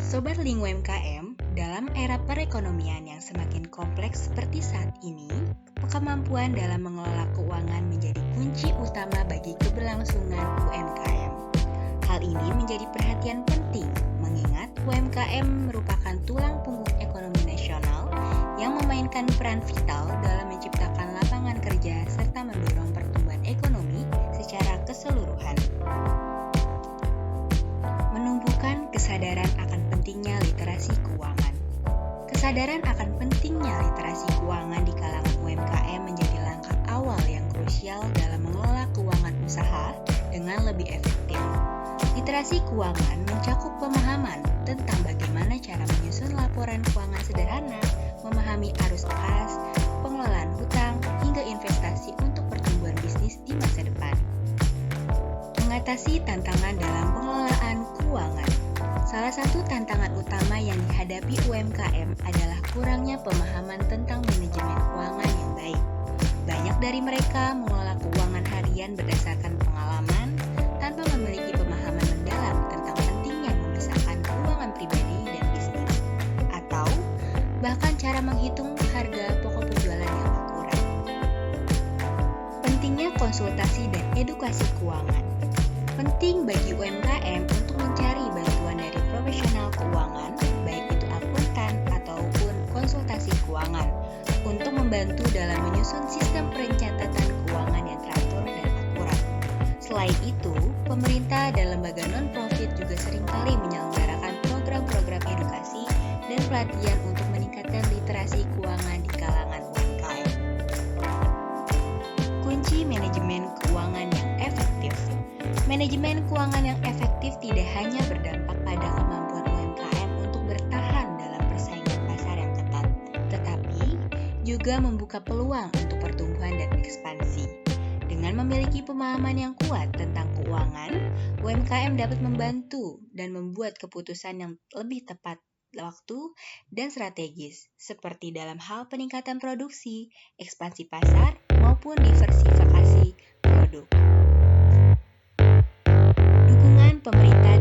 Sobat Link UMKM, dalam era perekonomian yang semakin kompleks seperti saat ini, kemampuan dalam mengelola keuangan menjadi kunci utama bagi keberlangsungan UMKM. Hal ini menjadi perhatian penting, mengingat UMKM merupakan tulang punggung ekonomi nasional yang memainkan peran vital dalam menciptakan lapangan kerja serta mendorong pertumbuhan ekonomi secara keseluruhan. Menumbuhkan kesadaran akan pentingnya literasi keuangan. Kesadaran akan pentingnya literasi keuangan di kalangan UMKM menjadi langkah awal yang krusial dalam mengelola keuangan usaha dengan lebih efektif. Literasi keuangan mencakup pemahaman tentang bagaimana cara menyusun laporan keuangan sederhana, memahami arus kas, pengelolaan hutang, hingga investasi untuk pertumbuhan bisnis di masa depan. Mengatasi tantangan dalam pengelolaan keuangan. Salah satu tantangan utama yang dihadapi UMKM adalah kurangnya pemahaman tentang manajemen keuangan yang baik. Banyak dari mereka mengelola keuangan harian berdasarkan pengalaman tanpa memiliki pemahaman mendalam tentang pentingnya memisahkan keuangan pribadi dan bisnis, atau bahkan cara menghitung harga pokok penjualan yang akurat. Pentingnya konsultasi dan edukasi keuangan. Penting bagi UMKM untuk mencari bantuan dari profesional keuangan, baik itu akuntan ataupun konsultasi keuangan, untuk membantu dalam menyusun sistem perencatatan keuangan yang teratur dan akurat. Selain itu, pemerintah dan lembaga non-profit juga seringkali menyelenggarakan program-program edukasi dan pelatihan untuk meningkatkan literasi keuangan di kalangan UMKM. Kunci manajemen keuangan yang efektif. Manajemen keuangan yang efektif tidak hanya berdampak pada kemampuan UMKM untuk bertahan dalam persaingan pasar yang ketat, tetapi juga membuka peluang untuk pertumbuhan dan ekspansi. Dengan memiliki pemahaman yang kuat tentang keuangan, UMKM dapat membantu dan membuat keputusan yang lebih tepat waktu dan strategis, seperti dalam hal peningkatan produksi, ekspansi pasar, maupun diversifikasi produk. Dukungan pemerintah